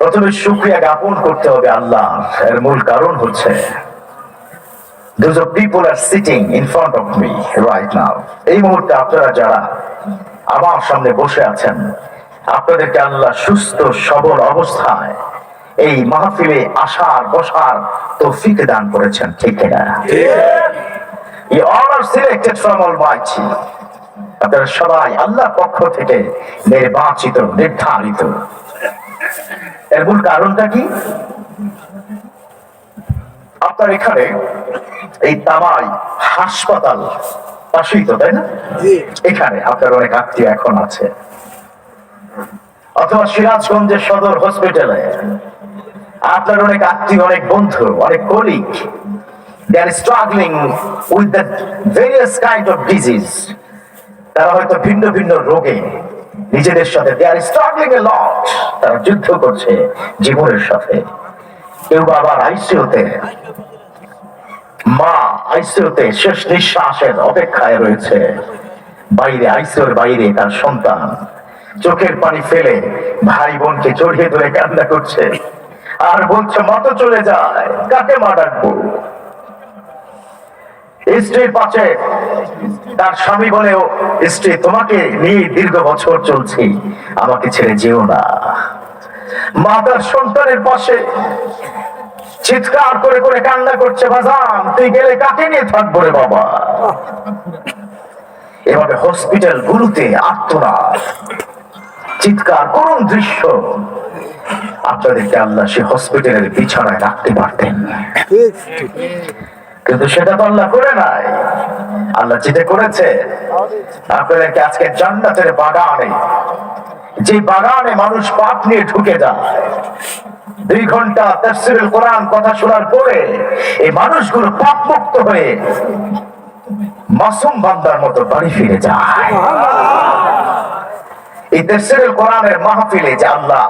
প্রথমে শুকরিয়া জ্ঞাপন করতে হবে আল্লাহ। এর মূল কারণ হচ্ছে those of people are sitting in front of me right now. এই মুহূর্তে আপনারা যারা আমার সামনে বসে আছেন, আপনাদেরকে আল্লাহ সুস্থ সবল অবস্থায় এই মাহফিলে আসার বসার তৌফিক দান করেছেন, ঠিক না? You all are selected from Almighty. আপনারা সবাই আল্লাহর পক্ষ থেকে নির্বাচিত, নির্ধারিত। এর মূল কারণটা কি? আপনার এখানে এই তামাই হাসপাতাল পাশেই তো, তাই না? এখানে আপনার অনেক আত্মীয় এখন আছে, অথবা সিরাজগঞ্জের সদর হসপিটালে আপনার অনেক আত্মীয়, অনেক বন্ধু, অনেক colleague, they are struggling with the various kind of disease. তারা হয়তো ভিন্ন ভিন্ন রোগে নিজেদের সাথে they are struggling a lot. তারা যুদ্ধ করছে জীবনের সাথে। কেউ আবার আইসিইউতে, মা আইসিইউতে শেষ নিঃশ্বাসের অপেক্ষায় রয়েছে। বাইরে আইসিইউর বাইরে তার সন্তান চোখের পানি ফেলে ভাই বোনকে জড়িয়ে ধরে কান্না করছে আর বলছে মা তো চলে যায়, কাকে মা ডাকবো? স্ত্রীর পাশে তার স্বামী বলেও, স্ত্রী তোমাকে নিয়ে দীর্ঘ বছর চলছি, আমাকে ছেড়ে যেও না। মা তার সন্তানের পাশে চিৎকার করে করে কান্না করছে, বাজান তুই গেলে কাকে নিয়ে থাকবো রে বাবা? এভাবে হসপিটাল গুলোতে আর্তনাদ, চিৎকার, করুণ দৃশ্য। আপনাদেরকে আল্লাহ সে হসপিটালের বিছানায় রাখতে পারতেন, কিন্তু সেটা তো আল্লাহ করে নাই। আল্লাহ যেটা করেছে, আপনাদেরকে আজকে জান্নাতের বাগানে, যে বাগানে মানুষ পাপ নিয়ে ঢুকে যায়, 2 ঘন্টা তাফসীরুল কোরআন কথা শোনার পরে এই মানুষগুলো পাপ মুক্ত হয়ে মাসুম বান্দার মতো বাড়ি ফিরে যায়। এই তাফসীরুল কোরআনের মাহফিলে যে আল্লাহ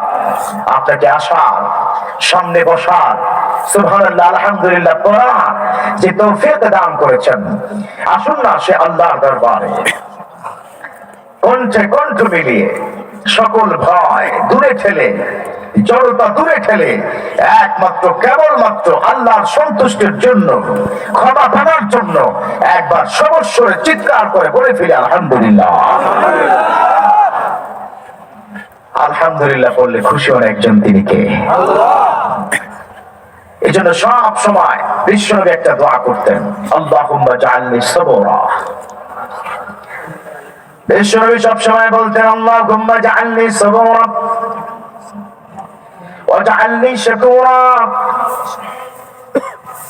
আপনাকে আসার, সামনে বসার, সুবহানাল্লাহ আলহামদুলিল্লাহ পড়ার যে তৌফিক দান করেছেন, আসুন না সে আল্লাহর দরবারে কণ্ঠে কণ্ঠ মিলিয়ে সকল ভয় দূরে ঠেলে, জড়তা দূরে ঠেলে একমাত্র কেবলমাত্র আল্লাহর সন্তুষ্টির জন্য, ক্ষমা পাওয়ার জন্য একবার সবস্বরে চিৎকার করে বলে ফেলে আলহামদুলিল্লাহ। আলহামদুলিল্লাহ বললে খুশি হন একজন, তিনি কে? এই জন্য সব সময় বিশ্বনবী একটা দোয়া করতেন, আল্লাহুম্মা জাআলনি সাবরা। বিশ্বনবী সব সময় বলতেন, আল্লাহুম্মা জাআলনি সাবরা ওয়াজআলনি শাকুরা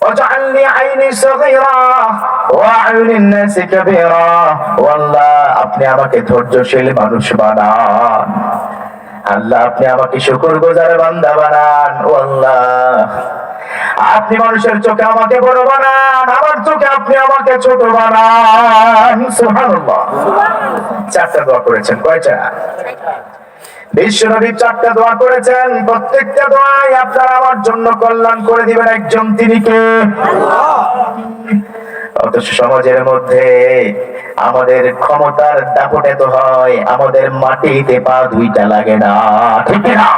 ওয়াজআলনি আইনি সাগীরা ওয়া আয়ুনিন নাসি কাবীরা। ও আল্লাহ, আপনি আমাকে ধৈর্যশীল মানুষ বানান। আল্লাহ, আপনি আমাকে শুকরগুজার বান্দা বানান। ও আল্লাহ, আপনি মানুষের চোখে আমাকে বড় বানান, আমার চোখে আপনি আমাকে ছোট বানান। সুবহানাল্লাহ। 4টা দোয়া করেছেন। কয়টা? বিশ্বনবী 4টা দোয়া করেছেন। প্রত্যেকটা দোয়াই আপনারা আমার জন্য কল্যাণ করে দিবেন একজন, তিনি কে? আল্লাহ। অথচ সমাজের মধ্যে আমাদের ক্ষমতার দাপটে তো হয়, আমাদের মাটিতে পা 2টা লাগে না, ঠিক না?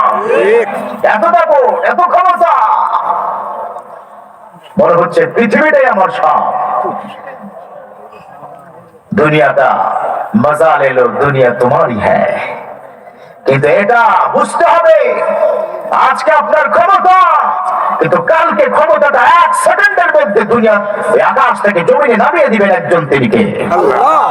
এত দাপট, এত ক্ষমতা, মনে হচ্ছে পৃথিবীটাই আমার সব। দুনিয়াটা মজা লেলো, দুনিয়া তোমারই হ্যায়। কিন্তু এটা বুঝতে হবে, আজকে আপনার ক্ষমতা, কিন্তু কালকে ক্ষমতাটা 1 সেকেন্ডের মধ্যে দুনিয়া আকাশ থেকে জমিনে নামিয়ে দিবেন একজন, তিনি কে? আল্লাহ।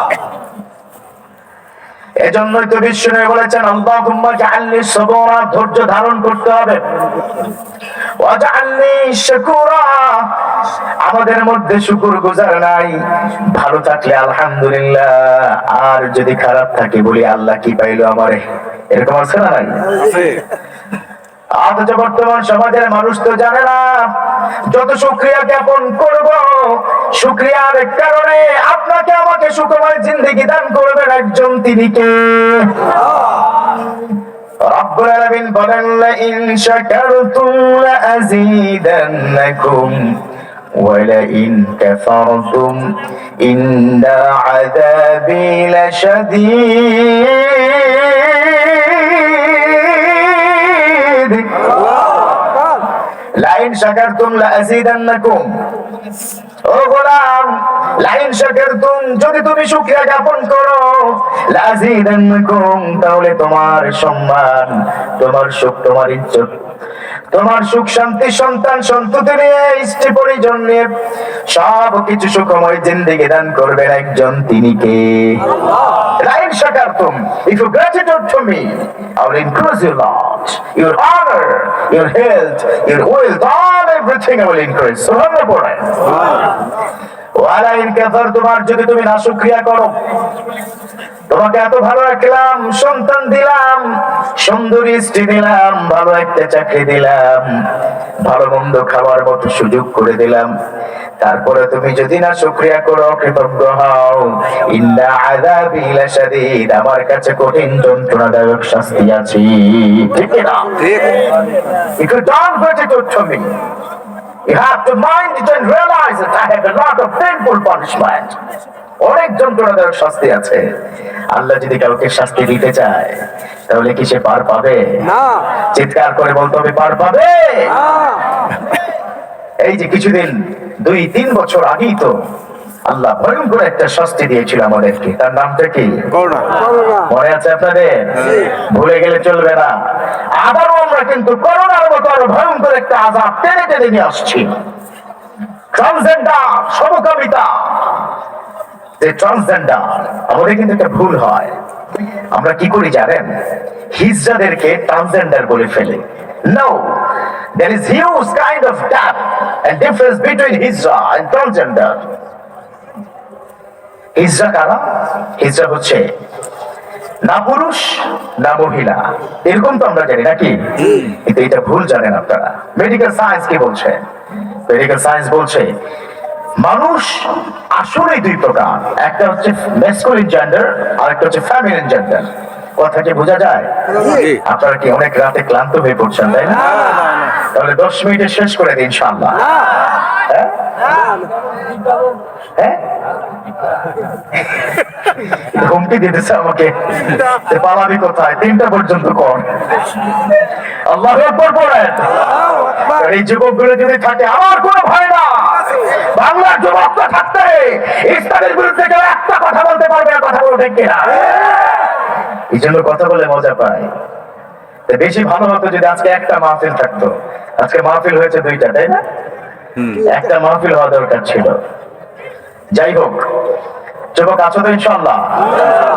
এজন্যই তো বিশ্বনবী বলেছেন, আল্লাহুম্মা জাআলনি সাবরা, ধৈর্য ধারণ করতে হবে, ওয়াজআলনি শাকুরা, আমাদের মধ্যে শুকরগুজার নাই। ভালো থাকলে আলহামদুলিল্লাহ, আর যদি খারাপ থাকে বলি আল্লাহ কি পাইলো আমারে, এরকম আছে না? নাই? অথচ বর্তমান সমাজের মানুষ তো জানে না, যত শুকরিয়া জ্ঞাপন করব, শুকরিয়ার কারণে আপনাকে আমাকে সুখময় জিন্দেগি দান করবেন একজন, তিনি কে? রব্বুল আলামিন বলেন, লাইন শাকারতুম লাযীদান্নাকুম ওয়া লাইন কাফারতুম ইন্না আযাবী লাশাদীদ। লাইন শাকারতুম লাযীদান্নাকুম। ও গোলাম, লাইন শাকারতুম, যদি তুমি শুকরিয়া জ্ঞাপন করো, লাযীদান্নাকুম, তাহলে তোমার সম্মান, তোমার সুখ, তোমার ইজ্জত, তোমার সুখ শান্তি, সন্তান সন্ততি নিয়ে, স্ত্রী পরিজন নিয়ে সব কিছু সুখময় জিন্দেগি দান করবেন একজন, তিনি কে? লাইন শাকারতুম, if you gratitude to me, I will increase your lot, your honor, your health, your wealth, all everything I will increase. সুবহানাল্লাহ পড়েন। ওয়ালা ইন কাফারতুম, আর যদি তুমি নাশুকরিয়া করো, তোমাকে এত ভালো রাখলাম, সন্তান দিলাম, সুন্দরী স্ত্রী দিলাম, ভালো একটা চাকরি দিলাম, ভালো মন্দ খাওয়ার মতো সুযোগ করে দিলাম, তারপরে তুমি যদি না শুকরিয়া করো, কৃতজ্ঞ হও, ইন্না আযাবি লাশাদীদ, আমার কাছে কঠিন যন্ত্রণাদায়ক শাস্তি আছে। ঠিক না? ঠিক। If you don't gratitude to me, you have to mind it and realize that I have a lot of painful punishment. অনেক যন্ত্রণাদায়ক শাস্তি আছে। আল্লাহ যদি কাউকে শাস্তি দিতে চায়, তাহলে কি সে পার পাবে? না। চিৎকার করে বলতে হবে, পার পাবে না। এই যে কিছুদিন 2-3 বছর আগেই তো আল্লাহ ভয়ঙ্কর একটা শাস্তি দিয়েছিল আমাদেরকে, তার নামটা কি? করোনা। মনে আছে আপনাদের? ভুলে গেলে চলবে না। আবারও আমরা কিন্তু করোনার মতো আরো ভয়ঙ্কর একটা আযাব টেনে টেনে নিয়ে আসছি। ট্রান্সজেন্ডার, সমকামিতা, যে ট্রান্সজেন্ডার, আমাদের কিন্তু একটা ভুল হয়। আমরা কি করি জানেন? হিজড়াদেরকে ট্রান্সজেন্ডার বলে ফেলে। No, there is huge kind of gap and difference between hijra and transgender. হিজড়া কারা? হিজড়া হচ্ছে না পুরুষ না মহিলা, এরকম তো আমরা জানি নাকি? কিন্তু এটা ভুল জানেন আপনারা। মেডিকেল সায়েন্স কি বলছে? মেডিকেল সায়েন্স বলছে মানুষ আসলে 2 প্রকার, একটা হচ্ছে ম্যাসকুলিন জেন্ডার আর একটা হচ্ছে ফেমিনিন জেন্ডার। কথা কি বোঝা যায়? আপনারা কি অনেক রাতে ক্লান্ত হয়ে পড়ছেন, তাই না? তাহলে 10 মিনিটে শেষ করে দিন ইনশাআল্লাহ। হ্যাঁ হ্যাঁ, হুমকি দিতেছে আমাকে, পালাবি কোথায়? 3টা পর্যন্ত কর। আল্লাহু আকবার পড়েন। এই যুবকগুলো যদি থাকে, আমার কোনো ভয় না। বাংলার যুবকরা থাকতে ইসলামের বিরুদ্ধে কেউ একটা কথা বলতে পারবে না। কথা বলতে ঠিক না? এই জন্য কথা বলে মজা পাই। বেশি ভালো হতো যদি আজকে একটা মাহফিল থাকতো। আজকে মাহফিল হয়েছে 2টা, তাই না? একটা মাহফিল হওয়া দরকার ছিল। যাই হোক, যুবক আছো তো ইনশাআল্লাহ?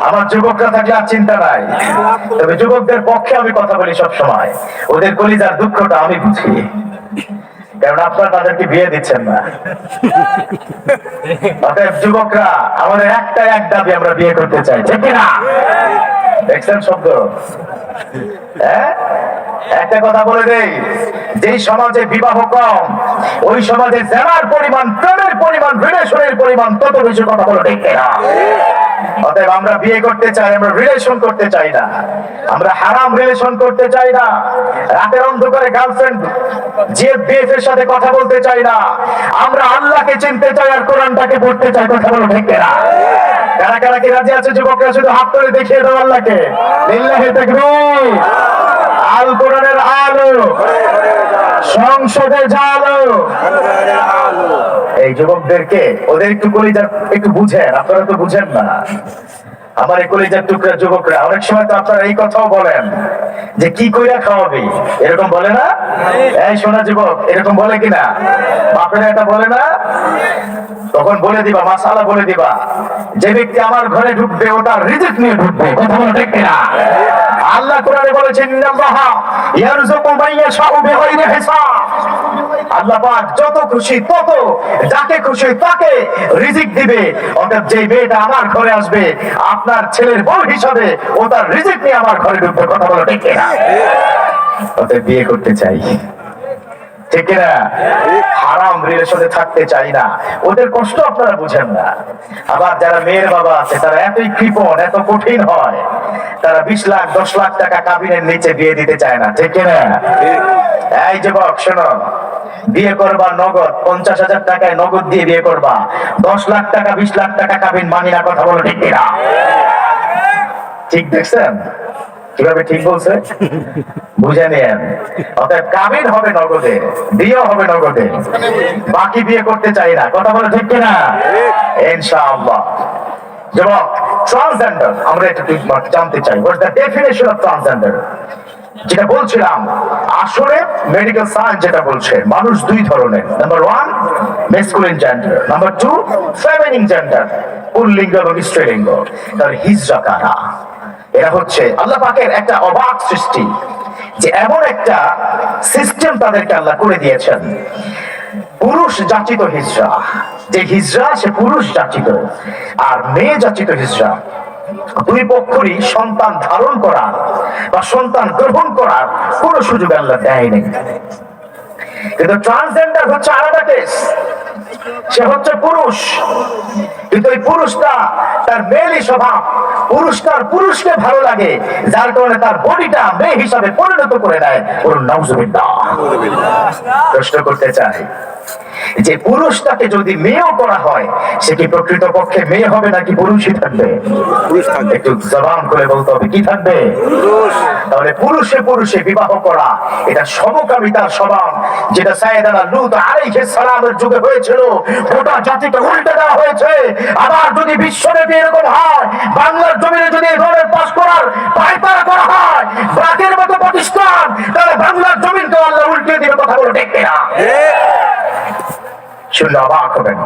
আমার যুবকরা থাকলে আর চিন্তা নাই। তবে যুবকদের পক্ষে আমি কথা বলি সব সময়। ওদের কলিজার দুঃখটা আমি বুঝি, কারণ আপনারা তাদেরকে বিয়ে দিচ্ছেন না। অতএব যুবকরা, আমাদের এক দাবি, আমরা বিয়ে করতে চাই, ঠিক না? দেখছেন শব্দ? হ্যাঁ, একটা কথা বলে দেই, যেই সমাজে বিবাহ কম, ওই সমাজে জেনার পরিমাণ, প্রেমের পরিমাণ, রিলেশনের পরিমাণ তত বেশি। কথা বলে ঠিক না? অতএব আমরা বিয়ে করতে চাই, আমরা রিলেশন করতে চাই না, আমরা হারাম রিলেশন করতে চাই না, রাতের অন্ধকারে গার্লফ্রেন্ড জিএফবিএফ এর সাথে কথা বলতে চাই না, আমরা আল্লাহকে চিনতে চাই আর কোরআনটাকে পড়তে চাই। কথা বলো ঠিক না? কারা কারা কি রাজি আছে যুবকরা? শুধু হাত তুলে দেখিয়ে দাও আল্লাহকে। লিল্লাহি তাকবীর। আল কোরআনের আলো, সংসদে জালো। এই যুবকদেরকে, ওদের একটু কলিজা একটু বুঝেন, আপনারা তো বুঝেন না। আমার এই কলিজার টুকরা যুবকরা, অনেক সময় তো আপনারা এই কথাও বলেন যে কি কইরা খাওয়াবি, এরকম বলে না? এই শোনা যুবক, এরকম বলে কিনা? বাপেরা এটা বলে না? তখন বলে দিবা, মাসালা বলে দিবা, যে ব্যক্তি আমার ঘরে ঢুকবে ও তার রিজিক নিয়ে ঢুকবে। কথা বলো ঠিক কিনা? আল্লাহ কোরআনে বলেছেন, ইন্নাল্লাহা ইয়ারযুকু মান ইয়াশাউ বিগাইরি হিসাব। আল্লাহ পাক যত খুশি তত, যাকে খুশি তাকে রিজিক দিবে। অর্থাৎ যে মেয়েটা আমার ঘরে আসবে, আপনার ছেলের বউ হিসাবে, ও তার রিজিক নিয়ে আমার ঘরে ঢুকবে। কথা বলো ঠিক কিনা? অতএব বিয়ে করতে চাই, ঠিক কিনা? হারাম রিলেশনে থাকতে চাই না। ওদের কষ্ট আপনারা বুঝেন না। আবার যারা মেয়ের বাবা আছে, তারা এতই কৃপণ, এত কঠিন হয়, তারা 20 লাখ 10 লাখ টাকা কাবিনের নিচে বিয়ে দিতে চায় না, ঠিক কিনা? এই যুবক শোনো, বিয়ে করবা নগদ, 50,000 টাকায় নগদ দিয়ে বিয়ে করবা। 10 লাখ টাকা 20 লাখ টাকা কাবিন মানি না। কথা বলো ঠিক কিনা? ঠিক দেখছেন? কিভাবে ঠিক বলছে বুঝে নিয়েন। অতএব কাবিন হবে নগদে, বিয়ে হবে নগদে, বাকি বিয়ে করতে চাই না। কথা বলে ঠিক কিনা? ইনশাআল্লাহ। যেমন ট্রান্সজেন্ডার, আমরা একটু জানতে চাই what the definition of transgender. যেটা বলছিলাম, আসলে মেডিকেল সায়েন্স যেটা বলছে মানুষ দুই ধরনের। Number one masculine gender, number two feminine gender, পুল্লিঙ্গ এবং স্ত্রীলিঙ্গ। তাহলে হিজড়া কারা? এরা হচ্ছে আল্লাহ পাকের একটা অবাক সৃষ্টি, যে এমন একটা সিস্টেম তাদেরকে আল্লাহ করে দিয়েছেন। পুরুষ যাচিত হিজড়া, যে হিজড়া সে পুরুষ যাচিত, আর মেয়ে যাচিত হিজড়া। দুই পক্ষরই সন্তান ধারণ করার বা সন্তান গ্রহণ করার কোন সুযোগ আল্লাহ দেয়নি। কিন্তু ট্রান্সজেন্ডার হচ্ছে আলাদা কেস। সে হচ্ছে পুরুষ, কিন্তু এই পুরুষটা তার মেয়েলি স্বভাব, পুরুষটার পুরুষকে ভালো লাগে, যার কারণে তার বডিটা মেয়ে হিসাবে পরিণত করে দেয়। নাউজুবিল্লাহ। প্রশ্ন করতে চাই, যে পুরুষটাকে যদি মেয়েও করা হয়, সে কি প্রকৃতপক্ষে মেয়ে হবে নাকি পুরুষই থাকবে? একটু জবান করে বলতে হবে, কি থাকবে? তাহলে পুরুষে পুরুষে বিবাহ করা এটা সমকামিতার স্বভাব, যেটা সাইয়েদানা লূত আলাইহিস সালামের যুগে হয়েছিল। গোটা জাতিকে উল্টে দেওয়া হয়েছে। আবার যদি বিশ্বব্যাপী এরকম হয়, বাংলার জমিনে যদি এই ধরনের পাশ করার পায়তারা করা হয়, ব্রাকের মতো প্রতিষ্ঠান, তাহলে বাংলার জমিনকে আল্লাহ উল্টে দিবে। কথা বলে দেখবে না, শুনলে অবাক হবেন।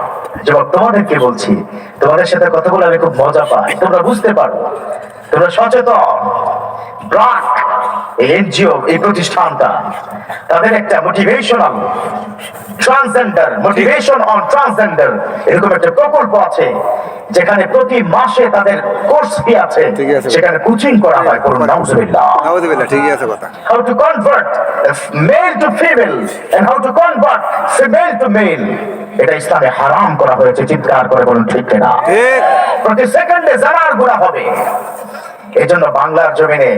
যখন তোমাদেরকে বলছি, তোমাদের সাথে কথা বলে আমি খুব মজা পাই, তোমরা বুঝতে পারো, তোমরা সচেতন। ব্রাক এনজিও, এই প্রতিষ্ঠানটা, তাদের একটা motivational transgender, motivation on transgender, এরকম একটা প্রকল্প আছে, যেখানে প্রতি মাসে তাদের কোর্স ফি আছে, সেখানে কোচিং করা হয়। করুন নাউজুবিল্লাহ। নাউজুবিল্লাহ, ঠিকই আছে কথা। How to convert male to female and how to convert female to male, এটা ইসলামে হারাম করা হয়েছে। চিৎকার করে বলুন ঠিক কিনা? প্রতি সেকেন্ডে জানার গুনাহ হবে। এজন্য বাংলার জমিনে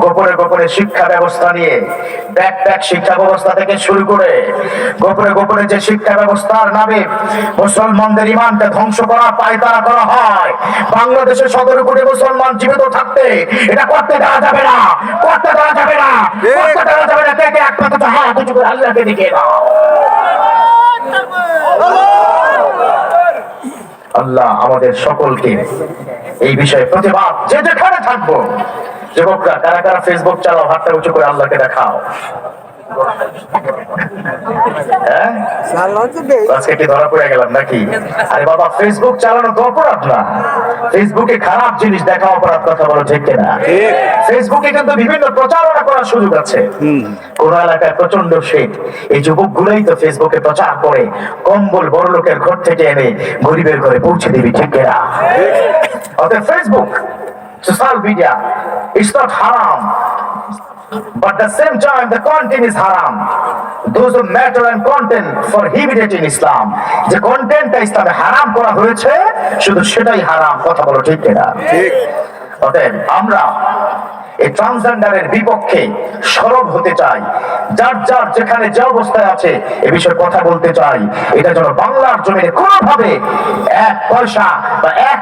গোপনে গোপনে শিক্ষা ব্যবস্থা নিয়ে, ব্যাকপ্যাক শিক্ষা ব্যবস্থা থেকে শুরু করে গোপনে গোপনে যে শিক্ষা ব্যবস্থার নামে মুসলমানদের ইমানকে ধ্বংস করা পায়তারা করা হয়, বাংলাদেশের 17 কোটি মুসলমান জীবিত থাকতে এটা করতে দেওয়া যাবে না, করতে দেওয়া যাবে না, করতে দেওয়া যাবে না। কে কে এক পাতা হাত উঁচু করে আল্লাহকে দিকে দাও। আল্লাহ আমাদের সকলকে এই বিষয়ে প্রতিবাদ, যে যেখানে থাকবো, যুবকরা কারা কারা ফেসবুক চালাও, হাতটা উঁচু করে আল্লাহকে দেখাও। আজকে কি ধরা পড়ে গেলাম নাকি? আরে বাবা, ফেসবুক চালানো তো অপরাধ না, ফেসবুকে খারাপ জিনিস দেখা অপরাধ। কথা বলো ঠিক কিনা? ফেসবুকে কিন্তু বিভিন্ন প্রচারণা করার সুযোগ আছে। কোন এলাকায় প্রচন্ড শীত, এই যুবক গুলোই তো ফেসবুকে প্রচার করে কম্বল বড় লোকের ঘর থেকে এনে গরিবের ঘরে পৌঁছে দিবি। ঠিক কিনা? অতএব Facebook, social media, it's not haram, but at the same time the content is haram. Those who matter and content prohibited in Islam, যে কন্টেন্টটা ইসলামে হারাম করা হয়েছে, শুধু সেটাই হারাম। কথা বলো ঠিক কিনা? ঠিক। অতএব আমরা এই ট্রান্সজেন্ডারের বিপক্ষে সরব হতে চাই। যার যার যেখানে যে অবস্থায় আছে এ বিষয়ে কথা বলতে চাই। এটা যেন বাংলার জমিনে কোনোভাবে এক পয়সা বা এক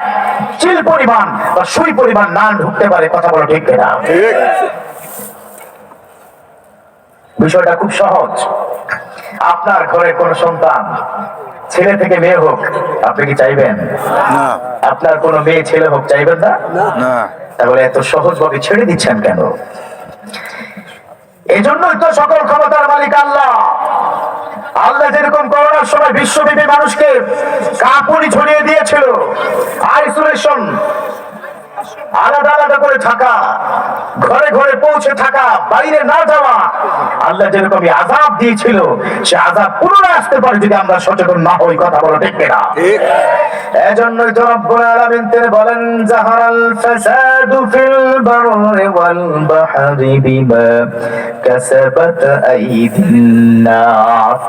চিল পরিমাণ বা সুই পরিমাণ না ঢুকতে পারে। কথা বলো ঠিক কিনা? ঠিক। বিষয়টা খুব সহজ। আপনার ঘরে কোন সন্তান ছেলে থেকে মেয়ে হোক, আপনি কি চাইবেন? না। আপনার কোন মেয়ে ছেলে হোক, চাইবেন না? না। তাহলে এত সহজভাবে ছেড়ে দিচ্ছেন কেন? এজন্যই তো সকল ক্ষমতার মালিক আল্লাহ। আল্লাহ যেরকম করোনার সময় বিশ্বব্যাপী মানুষকে কাঁপুনি ছড়িয়ে দিয়েছিল, আইসোলেশন, আলাদা আলাদা করে থাকা, ঘরে ঘরে পৌঁছে থাকা, বাইরে না যাওয়া, আল্লাহ যেরকম আযাব দিয়েছিল, সে আযাব পুনরায় আসতে পারে যদি আমরা সচেতন না হই। কথা বলো ঠিক কিনা? ঠিক। এজন্যই তো রব্বুল আলামিন তিনি বলেন, জাহারাল ফাসাদু ফিল বাররি ওয়াল বাহরি বিমা কাসাবাত আইদিন নাস।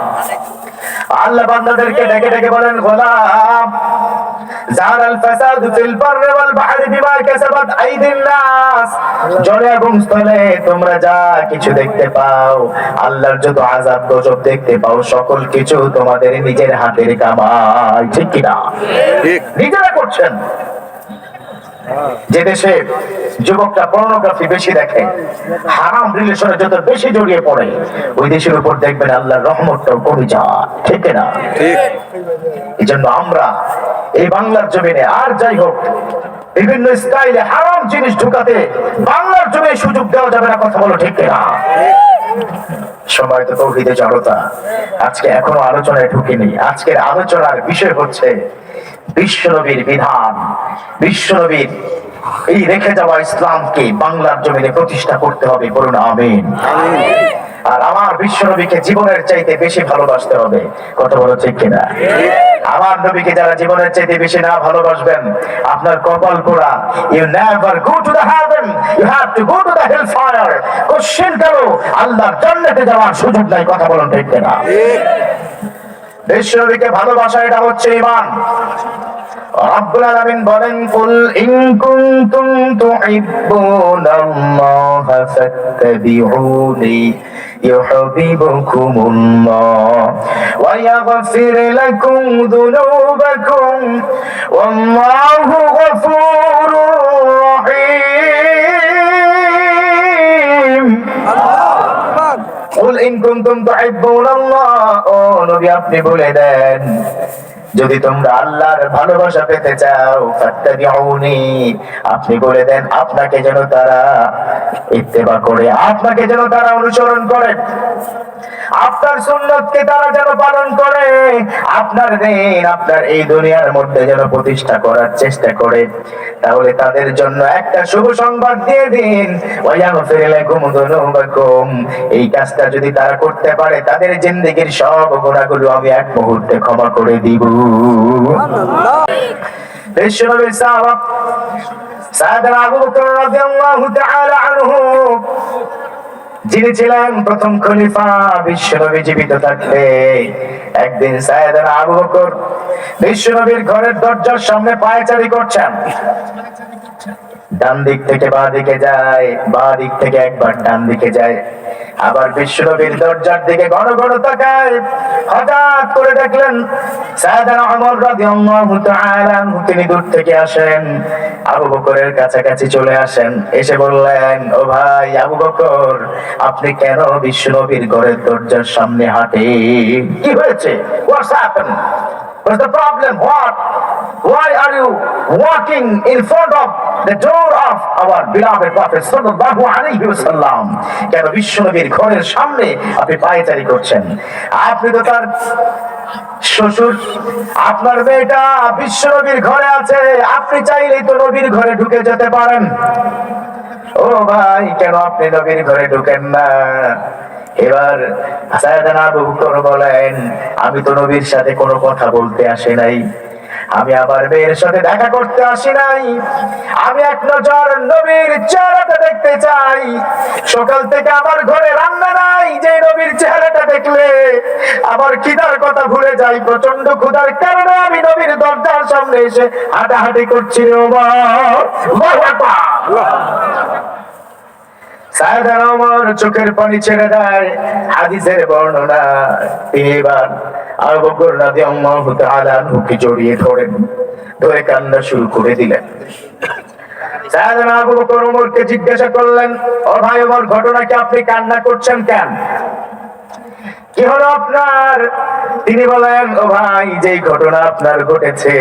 আল্লাহ বান্দাদেরকে ডেকে ডেকে বলেন, গোলাম, জাহারাল ফাসাদু ফিল বাররি ওয়াল বাহরি বিমা কাসাবাত আইদিন নাস, জলে এবং স্থলে তোমরা যা কিছু দেখতে পাও, আল্লাহর যত আযাব গজব দেখতে পাও, সকল কিছু তোমাদের নিজের হাতের কামাই। ঠিক কিনা? ঠিক। নিজেরা করছেন। যে দেশে যুবকরা পর্নোগ্রাফি বেশি দেখে, হারাম রিলেশনে যত বেশি জড়িয়ে পড়ে, ওই দেশের উপর দেখবেন আল্লাহর রহমতটাও কমে যায়, ঠিক না? এই জন্য আমরা এই বাংলার জমিনে আর যাই হোক বিভিন্ন স্টাইলে হারাম জিনিস ঢুকাতে বাংলার জমিনে সুযোগ দেওয়া যাবে না, কথা বলো ঠিক না? সময় তো তৌহিদে জড়তা, আজকে এখনো আলোচনায় ঢুকিনি। আজকের আলোচনার বিষয় হচ্ছে বিশ্বনবীর বিধান, বিশ্বনবীর এই রেখে যাওয়া ইসলামকে বাংলার জমিনে প্রতিষ্ঠা করতে হবে, বলুন আমিন। আর আমার বিশ্বনবীকে জীবনের চাইতে বেশি ভালোবাসতে হবে, কথা বলো ঠিক কিনা? আমার নবীকে যারা জীবনের চাইতে বেশি না ভালোবাসবেন, আপনার কপাল পোড়া। You never go to the heaven, you have to go to the hell fire. Question করো, আল্লাহর জান্নাতে যাওয়ার সুযোগ নাই, কথা বলুন ঠিক কিনা? বিশ্বনবীকে ভালোবাসা এটা হচ্ছে ঈমান। রব্বুল আলামিন বলেন, কুল ইন কুনতুম তুহিব্বুনাল্লাহ ফাত্তাবিউনি ইউহিব্বুকুমুল্লাহ ওয়া ইয়াগফির লাকুম যুনুবাকুম ওয়াল্লাহু গফুরুর রহিম। কুল ইন কুনতুম তুহিব্বুনাল্লাহ, ও নবী আপনি বলে দেন, যদি তোমরা আল্লাহর ভালোবাসা পেতে চাও, ফাত্তাবিউনি, আপনি বলে দেন আপনাকে যেন তারা ইত্তেবা করে, আপনাকে যেন তারা অনুসরণ করে, আপনার সুন্নতকে তারা যেন পালন করে, আপনার দিন আপনার এই দুনিয়ার মধ্যে যেন প্রতিষ্ঠা করার চেষ্টা করে। তাহলে তাদের জন্য একটা শুভ সংবাদ দিয়ে দিন, ওয়ায়াগফির লাকুম যুনুবাকুম, এই কাজটা যদি তারা করতে পারে, তাদের জিন্দেগীর সব গুনাহগুলো আমি এক মুহূর্তে ক্ষমা করে দিব। সুবহানাল্লাহ। বিশ্বনবীর সাহাবা সাইয়েদনা আবু বকর রাদিয়াল্লাহু তাআলা আনহু, যিনি ছিলেন প্রথম খলিফা বিশ্বনবী জীবিত থাকতে, একদিন সাইয়েদনা আবু বকর বিশ্বনবীর ঘরের দরজার সামনে পায়চারি করছেন। ডান দিক থেকে বাঁ দিকে যায়, বাঁ দিক থেকে একবার ডান দিকে যায়, আবার বিশ্বনবীর দরজার দিকে ঘন ঘন তাকায়। হঠাৎ করে দেখলেন সাইয়েদনা ওমর রাদিয়াল্লাহু তাআলা আনহু তিনি দূর থেকে আসেন, আবু বকরের কাছাকাছি চলে আসেন, এসে বললেন, ও ভাই আবু বকর, আপনি কেন বিশ্বনবীর ঘরের দরজার সামনে হাঁটেন? কি হয়েছে? What's happened? What's the problem? What? Why are you walking in front of the door of our beloved Prophet sallallahu alaihi wasallam? কেন বিশ্বনবীর ঘরের সামনে আপনি পায়চারি করছেন? আপনি তো তার শ্বশুর, আপনার মেয়েটা বিশ্বনবীর ঘরে আছে, আপনি চাইলেই তো নবীর ঘরে ঢুকে যেতে পারেন। ও ভাই, কেন আপনি নবীর ঘরে ঢুকেন না? এবার সাইয়েদনা আবু বকর বলেন, আমি তো নবীর সাথে কোনো কথা বলতে আসি নাই, আমি আবার মেয়ের সাথে দেখা করতে আসি নাই, আমি এক নজর নবীর চেহারাটা দেখতে চাই। সকাল থেকে আমার ঘরে রান্না নাই, যে নবীর চেহারাটা দেখলে আবার খিদার কথা ভুলে যাই। প্রচন্ড ক্ষুধার কারণে আমি নবীর দরজার সামনে এসে হাঁটাহাঁটি করছি। সাইয়েদনা ওমর চোখের পানি ছেড়ে দেয়। হাদিসের বর্ণনা, তিনি এবার আবু বকর রাদিয়াল্লাহু তাআলা আনহুকে জড়িয়ে ধরেন, ধরে কান্না শুরু করে দিলেন। সাইয়েদনা আবু বকর ওমরকে জিজ্ঞাসা করলেন, ও ভাই ওমর, ঘটনা কি? আপনি কান্না করছেন কেন? কি হলো আপনার? তিনি বলেন, ও ভাই, যেই ঘটনা আপনার ঘটেছে,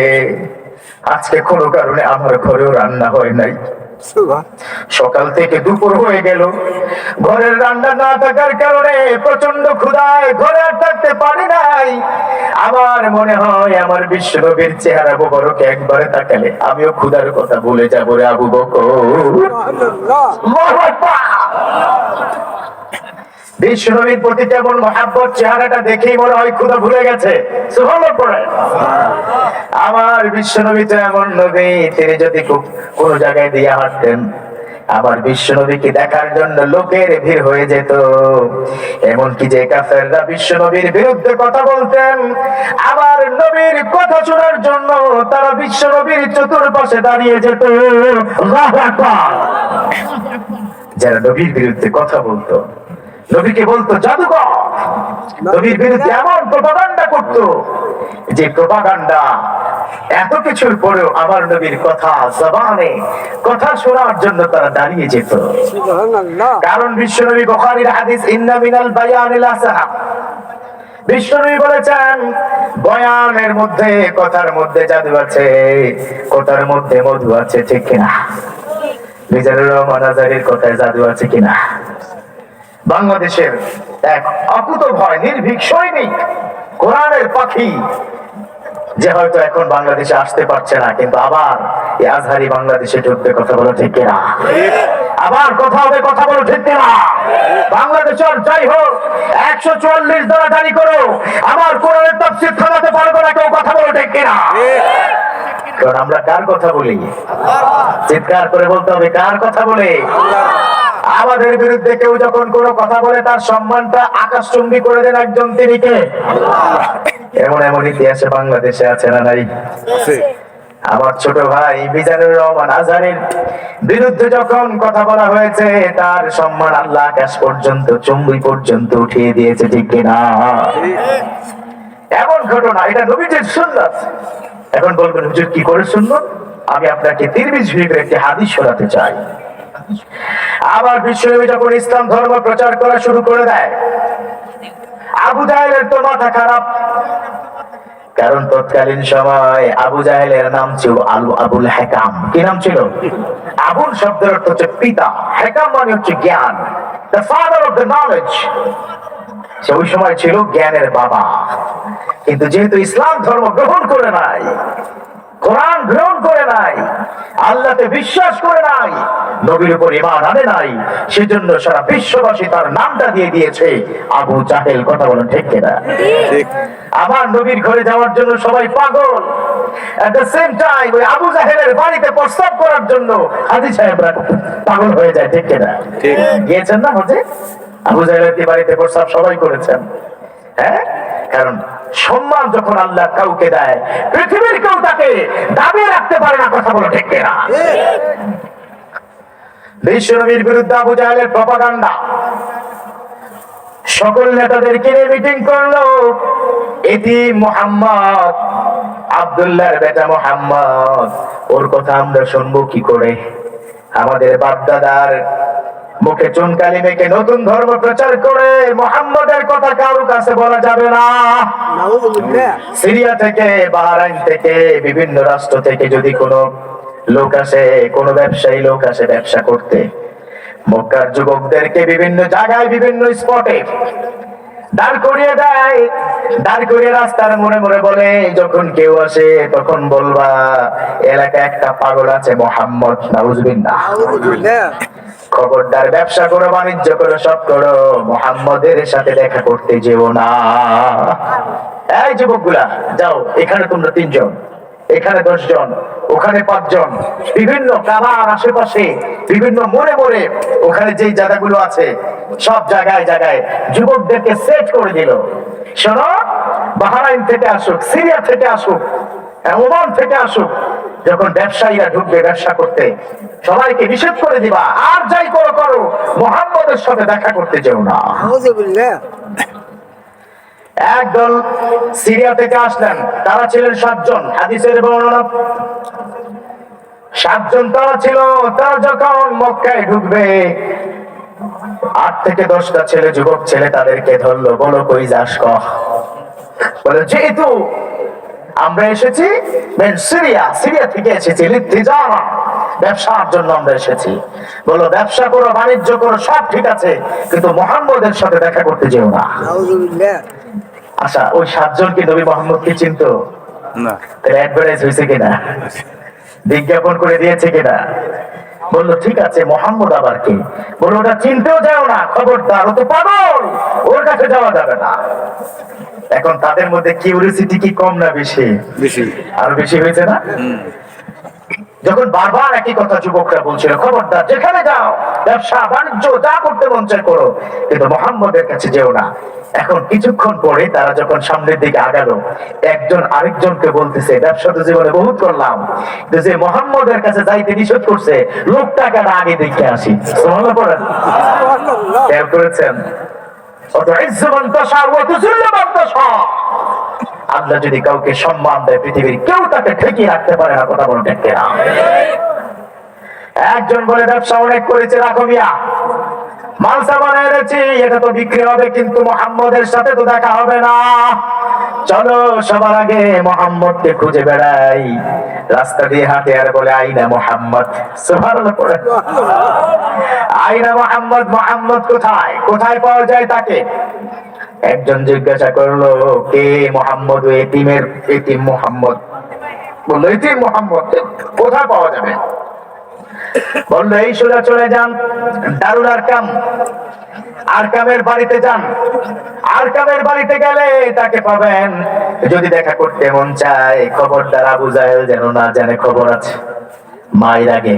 আজকে কোনো কারণে আমার ঘরেও রান্না হয় নাই। সকাল থেকে দুপুর হয়ে গেল, ঘরের রান্না না থাকার কারণে প্রচন্ড ক্ষুধায় ঘরে আর থাকতে পারি নাই। আমার মনে হয় আমার বিশ্বনবীর চেহারা মোবারকে একবারে তাকালে আমিও ক্ষুধার কথা ভুলে যাবো রে আবু বকর। বিশ্বনবীর প্রতি কেমন মহাব্বত, চেহারাটা দেখেই মনে হয় ক্ষুধা ভুলে গেছে। সুবহানাল্লাহ পড়ে। আমার বিশ্বনবী তো এমন নবী, তিনি যদি কোন জায়গায় দিয়ে হাঁটতেন, আমার বিশ্বনবীকে দেখার জন্য লোকের ভিড় হয়ে যেত। এমনকি যে কাফেররা বিশ্বনবীর বিরুদ্ধে কথা বলতেন, আমার নবীর কথা শোনার জন্য তারা বিশ্বনবীর চতুর্পাশে দাঁড়িয়ে যেত। আল্লাহু আকবার। যারা নবীর বিরুদ্ধে কথা বলতো, নবীকে বলতো জাদুকর, নবীর বিরুদ্ধে এমন প্রপাগান্ডা করতো যে প্রপাগান্ডা এত কিছুর পরেও আমার নবীর কথা জবানে কথা শোনার জন্য তারা দাঁড়িয়ে যেত। কারণ বিশ্বনবী বুখারীর হাদিস ইন্না মিনাল বায়ানি লা সাহা, বিশ্বনবী বলেছেন বয়ানের মধ্যে কথার মধ্যে জাদু আছে, কথার মধ্যে মধু আছে, ঠিক কিনা? মিজানুর রহমান আজহারীর কথায় জাদু আছে কিনা? বাংলাদেশের এক অকুত ভয় নির্ভীক সৈনিক, কোরআনের পাখি, যে হয়তো এখন বাংলাদেশে আসতে পারছে না, কিন্তু আবার এই আজহারি বাংলাদেশে ঢুকবে, কথা বলো ঠিক কিনা? আবার কথা হবে, কথা বলো ঠিক কিনা? বাংলাদেশের যাই হোক 144 দ্বারা জারি করো, আমার কোরআনের তাফসীর থামাতে পারবে না কেউ, কথা বলো ঠিক কিনা? কারণ আমরা কার কথা বলি? চিৎকার করে বলতে হবে, কার কথা বলে? আমাদের বিরুদ্ধে কেউ যখন কোনো কথা বলে তার সম্মানটা আকাশচুম্বী করে দেন একজন, তিনি কে? এমন এমন ইতিহাসে বাংলাদেশে আছে না নাই? আমার ছোট ভাই মিজানুর রহমান আজহারীর বিরুদ্ধে যখন কথা বলা হয়েছে, তার সম্মান আল্লাহ আকাশ পর্যন্ত, চুম্বি পর্যন্ত উঠিয়ে দিয়েছে, ঠিক কিনা? এমন ঘটনা, এটা নবীজির সুন্নাত। এখন বলবেন হুজুর কি করে সুন্নাত? আমি আপনাকে তিরমিজি শরীফের একটি হাদিস শোনাতে চাই। আবার বিশ্বনবী যখন ইসলাম ধর্ম প্রচার করা শুরু করে দেয়, আবু জাহেলের তো মাথা খারাপ। কারণ তৎকালীন সময় আবু জাহেলের নাম ছিল আবুল হেকাম। কি নাম ছিল? আবুল শব্দের অর্থ হচ্ছে পিতা, হেকাম মানে হচ্ছে জ্ঞান, the father of the knowledge. সে ওই সময় ছিল জ্ঞানের বাবা। কিন্তু যেহেতু ইসলাম ধর্ম গ্রহণ করে নাই, কোরআন গ্রহণ করে নাই, আল্লাহতে বিশ্বাস করে নাই, নবীর উপর ঈমান আনে নাই, সেজন্য সারা বিশ্ববাসী তার নামটা দিয়ে দিয়েছে আবু জাহেল। কথা বলেন ঠিক কিনা? ঠিক। আমার নবীর ঘরে যাওয়ার জন্য সবাই পাগল। এট দ্য সেম টাইম ওই আবু জাহেলের বাড়িতে প্রস্তাব করার জন্য হাজী সাহেবরা পাগল হয়ে যায়, ঠিক কিনা? ঠিক। গিয়েছেন না হজে? আবু জাহেলের বাড়িতে প্রস্তাব সবাই করেছেন। হ্যাঁ, কারণ সম্মান যখন আল্লাহ কাউকে দেয়, পৃথিবীর কেউ তাকে দাবিয়ে রাখতে পারে না, কথা বলো ঠিক কিনা? বিশ্বনবীর বিরুদ্ধে আবু জাহেলের প্রপাগান্ডা, সকল নেতাদেরকে নিয়ে মিটিং করলো। এটি মুহাম্মদ, আব্দুল্লাহর বেটা মুহাম্মদ, ওর কথা আমরা শুনবো কি করে? আমাদের বাপ দাদার মুখে চুনকালি মেখে নতুন ধর্ম প্রচার করে মুহাম্মদের কথা কারো কাছে বলা যাবে না। সিরিয়া থেকে, বাহরাইন থেকে, বিভিন্ন রাষ্ট্র থেকে যদি কোনো লোক আসে, কোনো ব্যবসায়ী লোক আসে ব্যবসা করতে, মক্কার যুবকদেরকে বিভিন্ন জায়গায়, বিভিন্ন স্পটে দাঁড় করিয়ে দেয়। দাঁড় করিয়ে রাস্তার মোড়ে মোড়ে বলে, যখন কেউ আসে তখন বলবা এলাকায় একটা পাগল আছে মুহাম্মদ, নাউজুবিল্লাহ। খবরদার ব্যবসা করো, বাণিজ্য করো, সব করো, মুহাম্মদের সাথে দেখা করতে যেও না। এই যুবকগুলা যাও, এখানে তোমরা 3 জন, এখানে 10 জন, ওখানে 5 জন, বিভিন্ন কাবার আশেপাশে, বিভিন্ন মোড়ে মোড়ে, ওখানে যেই জায়গাগুলো আছে সব জায়গায় জায়গায় যুবকদেরকে সেট করে দিল। শোনো, বাহরাইন থেকে আসুক, সিরিয়া থেকে আসুক, ওমান থেকে আসুক, যখন ব্যবসায়ীরা ঢুকবে ব্যবসা করতে, সবাইকে নিষেধ করে দিবা, আর যাই করো করো, মুহাম্মদের সাথে দেখা করতে যেও না। একদল সিরিয়া থেকে আসলেন, তারা ছিলেন 7 জন। হাদিসের বর্ণনা 7 জন তারা ছিল। তারা যখন মক্কায় ঢুকবে, 8 থেকে 10টা ছেলে, যুবক ছেলে, তাদেরকে ধরলো, বলো কই যাস? বলে যেহেতু আমরা এসেছি সিরিয়া, সিরিয়া থেকে এসেছি, লিতিজারা, ব্যবসার জন্য আমরা এসেছি। বলো ব্যবসা করো, বাণিজ্য করো, সব ঠিক আছে, কিন্তু মুহাম্মদের সাথে দেখা করতে যেও না। আচ্ছা, ওই 7 জন কি নবী মুহাম্মদকে চিনতো? না। তাহলে অ্যাডভার্টাইজ হয়েছে কিনা? বিজ্ঞাপন করে দিয়েছে কিনা? বললো ঠিক আছে, মুহাম্মদ আবার কি? বললো ওটা চিনতেও যাও না, খবরদার, ও তো পাগল, ওর কাছে যাওয়া যাবে না। এখন তাদের মধ্যে কিউরিওসিটি কি কম না বেশি? বেশি, আরো বেশি হয়েছে না? যখন বারবার একই কথা যুবকরা বলছিল, খবরদার, যেখানে যাও ব্যবসা বাণিজ্য যা করতে মন চায় করো, কিন্তু মুহাম্মদের কাছে যেও না। এখন কিছুক্ষণ পরে তারা যখন সামনের দিকে আগালো, একজন আরেকজনকে বলতেছে, ব্যবসা তো জীবনে বহুত করলাম, যে মুহাম্মদের কাছে যাইতে নিষেধ করছে, লোকটাকে আগে দেখে আসি। সুবহানাল্লাহ পড়েন। খেয়াল করেছেন? আল্লাহ যদি কাউকে সম্মান দেয় পৃথিবীর কেউ তাকে ঠেকিয়ে রাখতে পারে না। কথা বলতে না। একজন বলে ব্যবসা অনেক করেছে, রাখো মিয়া, মালসা বানায় এনেছি, এটা তো বিক্রি হবে কিন্তু মুহাম্মদের সাথে তো দেখা হবে না। চলো সবার আগে মুহাম্মদকে খুঁজে বেড়াই। রাস্তা দিয়ে হাঁটে আর বলে আইনা মুহাম্মদ। সুবহানাল্লাহ পড়ে, আইনা মুহাম্মদ, মুহাম্মদ কোথায়? কোথায় পাওয়া যায় তাকে? একজন জিজ্ঞাসা করলো, কে মুহাম্মদ? এতিমের এতিম মুহাম্মদ। বললো এতিম মুহাম্মদ কোথায় পাওয়া যাবে? বললো এই সোজা চলে যান দারুল আরকাম, আরকামের বাড়িতে যান। আরকামের বাড়িতে গেলে তাকে পাবেন। যদি দেখা করতে মন চায় খবরদার আবু জাহেল যেন না জানে খবর আছে। মায়ের আগে